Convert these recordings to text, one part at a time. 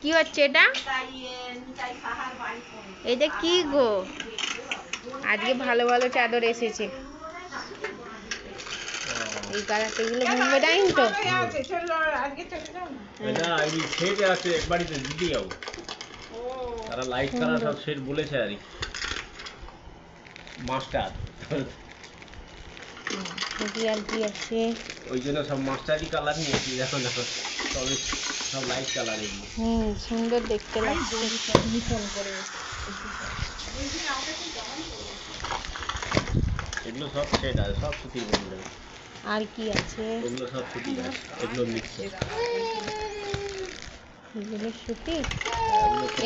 কি হচ্ছে এটা? এটা কি গো? আজকে ভালো ভালো চাদর এসেছে। এই কালারটা, এগুলো বোম্বে ডাইং তো? এটা এই সেট আছে একবারই তো দিতে যাও। তারা লাইট কালার সব সেট বলেছে আর কি। মাস্টার কি আর কি আছে? ওই জন্য সব মাস্টারি কালার নিয়েছি। দেখো দেখো সবই সব লাইট কালার এগুলো। সুন্দর দেখতে লাগছে। এগুলো সব সেট আছে, সব সুতির বন্ধু। আর কি আছে? এগুলো সব সুতির আছে, এগুলো মিক্স। এগুলো সুতি,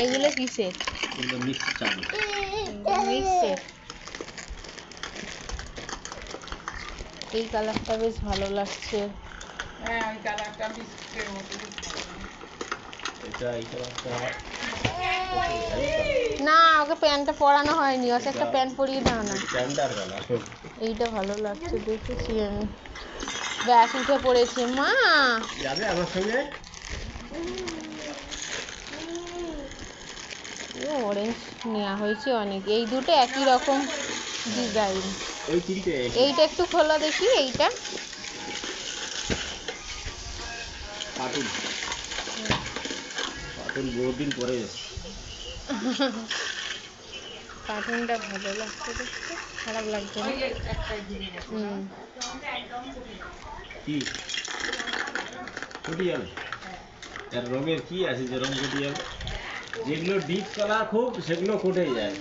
এগুলো কিসের? এগুলো মিক্স চাদর। মিক্সের। এই কালারটা বেশ ভালো লাগছে। হ্যাঁ, ওই কালারটা বিস্কুটের মতো। এটা এই কালারটা না, ওকে প্যান্টটা পরানো হয়নি। ওকে একটা প্যান্ট পরিয়ে দাও না। Standard colour. এইটা ভালো লাগছে, দেখেছি আমি। ব্যাস উঠে পড়েছে মা। যাবে আমার সঙ্গে? অরেঞ্জ নেওয়া হয়েছে অনেক। এই দুটো একই রকম ডিজাইন। ওই তিনটে। এইটা একটু খোলা দেখি। এইটা কার্টুন কার্টুন বহুদিন পরে কার্টুনটা ভালো লাগছে দেখতে, খারাপ লাগছে না। কি ফুটি যাবে? এর রঙের কি আছে যে রং ফুটি যাবে? যেগুলো ডিপ কালার খুব সেগুলো ফুটে যায়,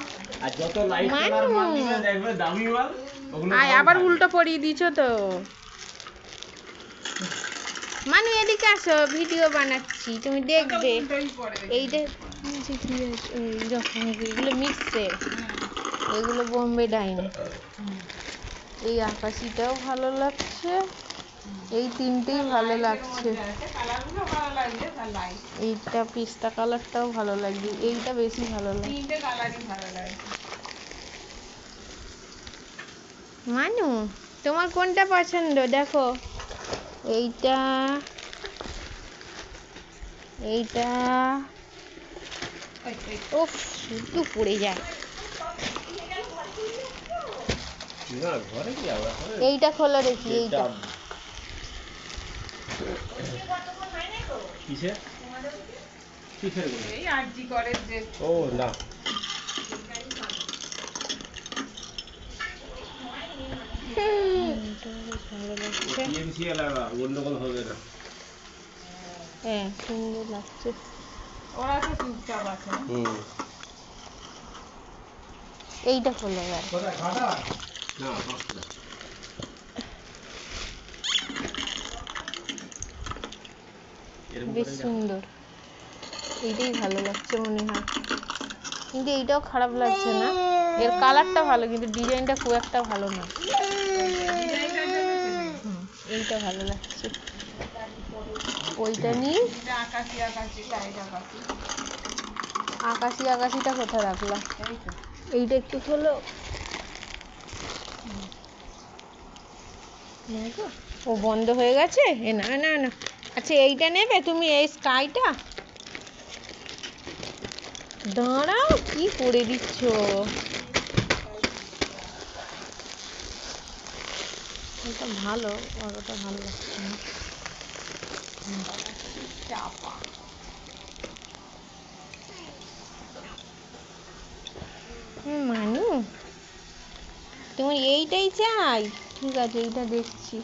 আর যত লাইট কালার মাল দিবে দেখবে দামি মাল ওগুলো। আবার উল্টো পরিয়ে দিছো তো। মানু এদিকে আসো, ভিডিও বানাচ্ছি, তুমি দেখবে। এইটা এইরকম, এগুলো মিক্সের, এগুলো বোম্বে ডাইং। এই আকাশিটাও ভালো লাগছে, এই তিনটেই ভালো লাগছে। এইটা পিস্তা কালারটাও ভালো লাগছে, এইটা বেশি ভালো লাগছে। মানু, তোমার কোনটা পছন্দ দেখো? এইটা, এইটা। উফ, শুধু পড়ে যায়। না ঘরে কি আবার এইটা খোলা দেখি। এইটা কিসের কিসের এই আরজি করে যে। ও না, ভালো লাগছে। টিএমসি লাগা গন্ডগোল হবে না। হ্যাঁ, সুন্দর লাগছে। ওরা তো চুপচাপ আছে। এইটা খোলা যায় না, বেশ সুন্দর। এইটাই ভালো লাগছে মনে হয়, কিন্তু এইটাও খারাপ লাগছে না। এর কালারটা ভালো, কিন্তু ডিজাইনটা খুব একটা ভালো না। এইটা ভালো লাগছে। ওইটা নিয়ে আকাশি আকাশিটা কোথায় রাখলাম? এইটা একটু খোলো। ও বন্ধ হয়ে গেছে। এ না না না, আচ্ছা এইটা নেবে তুমি? এই স্কাইটা দাঁড়াও, কি করে দিচ্ছ? এটা ভালো, ওটা ভালো লাগছে না। মানু, তোমার এইটাই চাই? ঠিক আছে, এইটা দেখছি।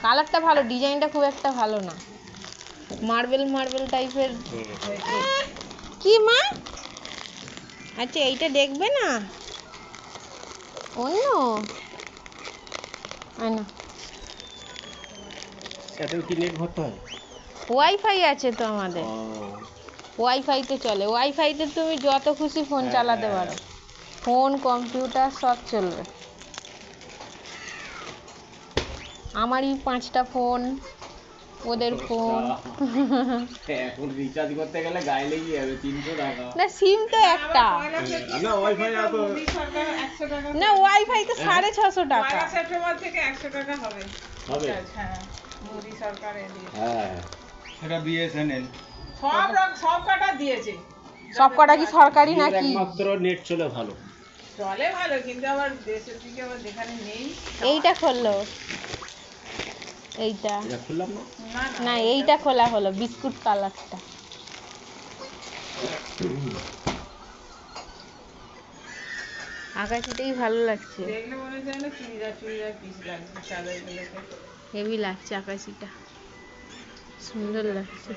কালারটা ভালো, ডিজাইনটা খুব একটা ভালো না, মার্বেল মার্বেল টাইপের। কি মা? আচ্ছা এইটা দেখবে না? অন্য না, এটাও কি নেট ভরতে হয়? ওয়াইফাই আছে তো আমাদের। ওয়াইফাইতে চলে। ওয়াইফাইতে তুমি যত খুশি ফোন চালাতে পারো, ফোন কম্পিউটার সব চলবে। আমারই 5টা ফোন, ওদের ফোন। এখন রিচার্জ করতে গেলে গায়ে লেগে যাবে 300 টাকা। না সিম তো একটা, না ওয়াইফাই এত মোদি সরকার 100 টাকা না ওয়াইফাই তো 650 টাকা। 1 সেপ্টেম্বর থেকে 100 টাকা হবে। হবে। হ্যাঁ মোদি সরকার এদিকে হ্যাঁ এটা বিএসএনএল সব কাটা দিয়েছে। সব কটা কি সরকারি এর নাকি? একমাত্র নেট চলে ভালো। চলে ভালো কিন্তু আবার দেশের দিকে আবার যেখানে নেই এইটা খোলো, এইটা এটা খুললাম না। না না এইটা খোলা হলো বিস্কুট কালারটা। আকাশিটাই ভালো লাগছে, দেখলে মনে হয় না চুড়িদার পিস লাগছে সাদাগুলোকে। হেভি লাগছে আকাশিটা, সুন্দর লাগছে।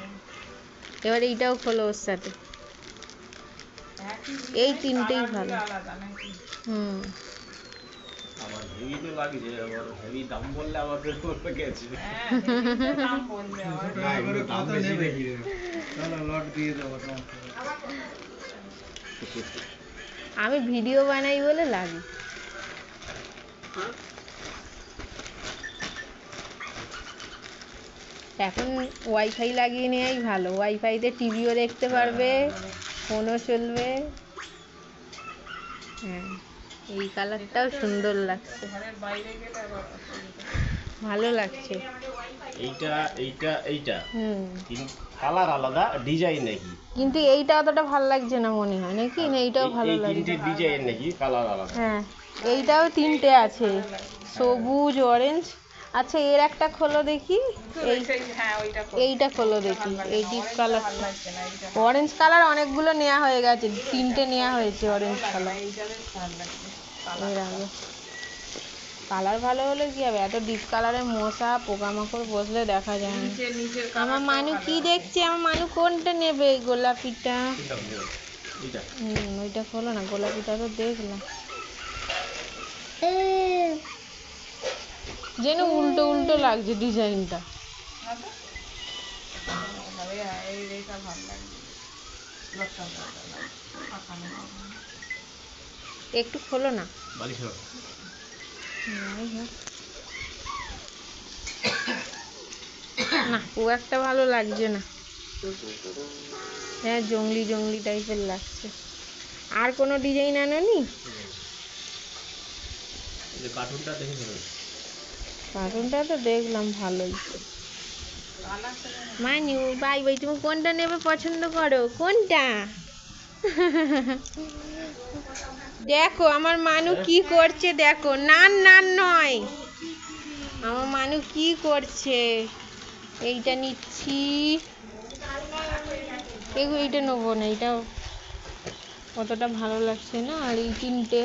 এবার এইটাও খোলো ওর সাথে। এই তিনটেই ভালো। আলাদা নাকি? হুম আমার হেভি তো লাগছে, আবার হেভি দাম বললে আবার বের করতে গেছে। হ্যাঁ হেভি তো দাম বলবে আবার। টাকা করে কত নেবে কি রে? চলো লট দিয়ে দেবো তোমাকে। আমি ভিডিও বানাই বলে লাগে। এখন ওয়াইফাই লাগিয়ে নেওয়াই ভালো, ওয়াইফাইতে টিভিও দেখতে পারবে, ফোনও চলবে। হ্যাঁ এই কালারটাও সুন্দর লাগছে, ঘরের বাইরে গেলে আবার অসুবিধা। ভালো লাগছে। এইটা এইটা এইটা হুম কিন্তু কালার আলাদা, ডিজাইন নাকি? কিন্তু এইটা অতটা ভালো লাগছে না মনে হয় নাকি? না এইটাও ভালো এই লাগছে। তিনটে ডিজাইন নাকি কালার আলাদা? হ্যাঁ এইটাও তিনটে আছে, সবুজ অরেঞ্জ। আচ্ছা এর একটা খোলো দেখি, এই হ্যাঁ ওইটা এইটা খোলো দেখি, এই ডিপ কালার। ভালো লাগছে না এইটা। অরেঞ্জ কালার অনেকগুলো নেওয়া হয়ে গেছে, তিনটে নেওয়া হয়েছে অরেঞ্জ কালার এইটা বেশ ভালো লাগছে। এর আগে। কালার ভালো হলে কি হবে, এত ডিপ কালারের মশা পোকামাকড় বসলে দেখা যায় না। নিচের আমার মানু কি দেখছে, আমার মানু কোনটা নেবে? গোলাপিটা। এইটা ওইটা খোলো না, গোলাপিটা তো দেখলাম। যেন উল্টো উল্টো লাগছে ডিজাইনটা। এইটা ভালো লাগছে। একটু খোলো না। বালিশ হবে। না খুব একটা ভালো লাগছে না, হ্যাঁ জংলি জংলি টাইপের লাগছে। আর কোনো ডিজাইন আনোনি? এই যে কার্টুনটা দেখে ফেলুন। কার্টুনটা তো দেখলাম ভালোই। মানি বাই বাই, তুমি কোনটা নেবে পছন্দ করো? কোনটা? দেখো আমার মানু কি করছে, দেখো। নান নান নয়, আমার মানু কি করছে। এইটা নিচ্ছি, এইটা নেবো না, এইটা অতটা ভালো লাগছে না। আর এই তিনটে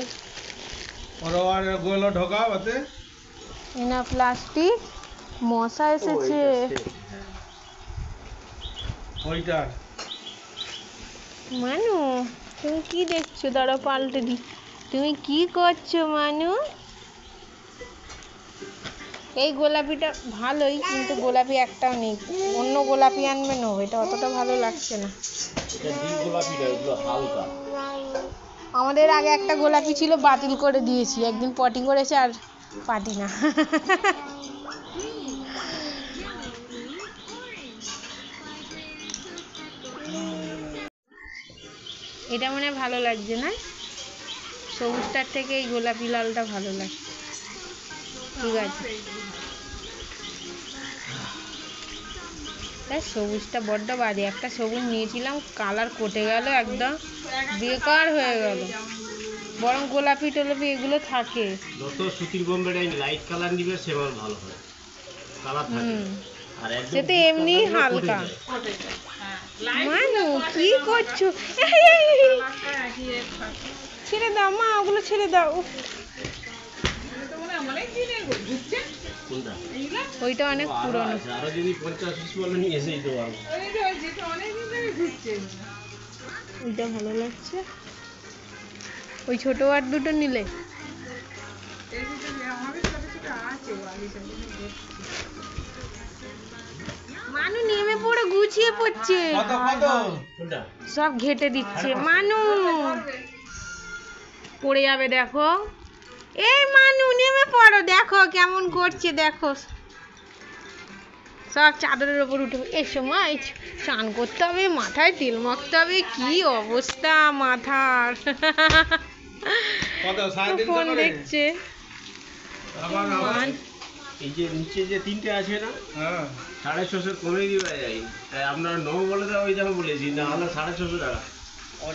ওরা আর গোলো ঢোকাও ওতে। না প্লাস্টিক, মশা এসেছে। ওইটা মানু তুমি কি দেখছো? দাঁড়াও পাল্টে দি। তুমি কি করছো মানু? এই গোলাপিটা ভালোই, কিন্তু গোলাপি একটাও নেই, অন্য গোলাপি আনবে না, এটা অতটা ভালো লাগছে না। এটা ডিপ গোলাপি না, এগুলো হালকা। আমাদের আগে একটা গোলাপি ছিল, বাতিল করে দিয়েছি, একদিন পটি করেছে আর পাটি না। এটা মনে হয় ভালো লাগছে না, সবুজটার থেকে এই গোলাপি লালটা ভালো লাগছে। ঠিক আছে, তাই সবুজটা বড্ড বাজে। একটা সবুজ নিয়েছিলাম, কালার কটে গেল, একদম বেকার হয়ে গেল। বরং গোলাপি টোলাপি এগুলো থাকে। যত সুতির বোম্বেটাই লাইট কালার নিবে সেবার ভালো হয়, কালার থাকে। আর একদম সে তো এমনি হালকা। মানু কি করছো? ছেড়ে দাও মা, ওগুলো ছেড়ে দাও। উফ, কোনটা? ওইটা অনেক পুরনো। আরো যদি 50 পিস বলে নিয়ে এসেই তো পারবো। ওইটা ভালো লাগছে। ওই ছোট আর দুটো নিলে। মানু নেমে পড়ে গুছিয়ে পড়ছে, কত কত? কোনটা? সব ঘেটে দিচ্ছে। মানু পড়ে যাবে, দেখো। এই মানু নেমে পড়ো, দেখো কেমন করছে, দেখো সব চাদরের ওপর উঠে এসো মা, এই স্নান করতে হবে, মাথায় তেল মাখতে হবে, কি অবস্থা মাথার। ফোন দেখছে। এই যে নিচে যে 3টে আছে না, 650 কমে দিবা যাই, তাই আপনারা নো বলে দাও, ওই যাবো বলেছি, না হলে 650 টাকা।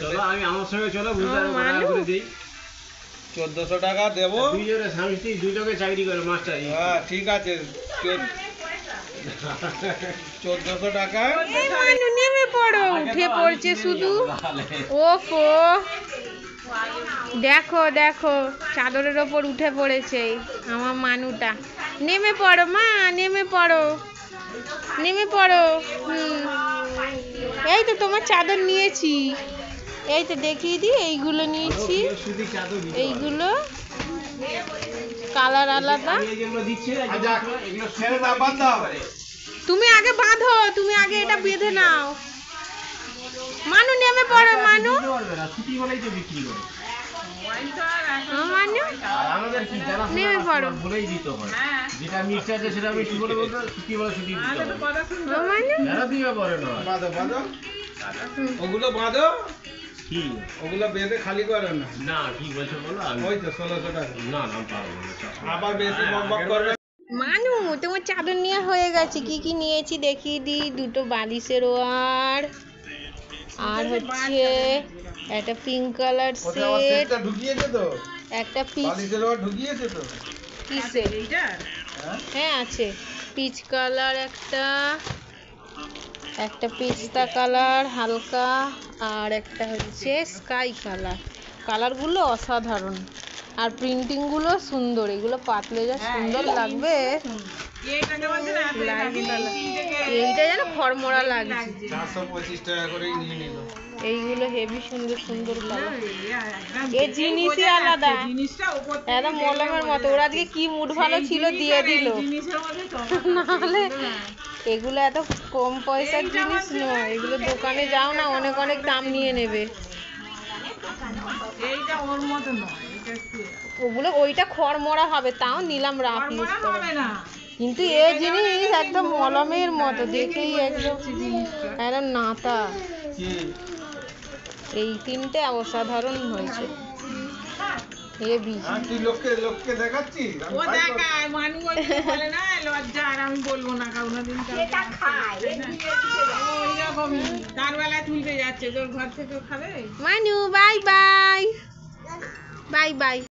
চলো আমি আমার সঙ্গে চলো, বুঝতে করে দিই। 1400 টাকা দেবো। দুইজনে স্বামী স্ত্রী দুইটাকে চাকরি করে মাস্টারি। হ্যাঁ ঠিক আছে, 1400 টাকা। এই মানু নেমে পড়ো, উঠে পড়ছে শুধু। ওফো, দেখো দেখো চাদরের ওপর উঠে পড়েছে আমার মানুটা। নেমে পড়ো মা, নেমে পড়ো, নেমে পড়ো। এই তো তোমার চাদর নিয়েছি, এই তো দেখিয়ে দিই, এইগুলো নিয়েছি, এইগুলো কালার আলাদা। তুমি আগে বাঁধো, তুমি আগে এটা বেঁধে নাও। মানু নেমে পড়ো, মানু মানু নেমে পড়ো। বলেই দিতে হয়, যেটা মিষ্টি আছে সেটা মিষ্টি বলে বলতে, ছুটি বলে ছুটি দিতে হবে। মানু যারা দিবে পরে না, বাঁধো বাঁধো, ওগুলো বাঁধো, কি ওগুলো বেঁধে খালি করে না। না কি বলছো বলো, আমি ওই তো 1600 টাকা। না না পারবো না। আবার বেশি বকবক করবে। মানু তোমার চাদর নেওয়া হয়ে গেছে, কি কি নিয়েছি দেখিয়ে দিই। দুটো বালিশের ওয়ার, আর হচ্ছে একটা পিঙ্ক কালার সেট, ঢুকিয়েছে তো, একটা পিচ, বালিশের ওপর ঢুকিয়েছে তো। কিসের? হ্যাঁ আছে, পিচ কালার একটা, একটা পিস্তা কালার হালকা, আর একটা হচ্ছে স্কাই কালার। কালারগুলো অসাধারণ, আর প্রিন্টিংগুলো সুন্দর, এগুলো পাতলে যা সুন্দর লাগবে। এইটা যেন খড়মড়া লাগছে। 425 টাকা করেই নিয়ে নিল। এইগুলো হেভি সুন্দর সুন্দর কালার, এই জিনিসই আলাদা, একদম মলমের মতো। ওরা আজকে কি মুড ভালো ছিল দিয়ে দিল, নাহলে এগুলো এত কম পয়সার জিনিস নয়। এগুলো দোকানে যাও না, অনেক অনেক দাম নিয়ে নেবে। ওগুলো ওইটা খড়মড়া হবে, তাও নিলাম রাফ ইউজ করে, কিন্তু এই জিনিস একদম মলমের মতো, দেখেই একদম একদম নাতা। এই 3টে অসাধারণ হয়েছে, হেভি। তুই লোককে দেখাচ্ছিস? ও দেখায়, মানু ওই বলে না লজ্জা, আর আমি বলবো না কোনোদিন। এটা খায়, ওইরকমই তার বেলায় তুলতে যাচ্ছে, তোর ঘর থেকে খাবে। মানু বাই বাই, বাই বাই।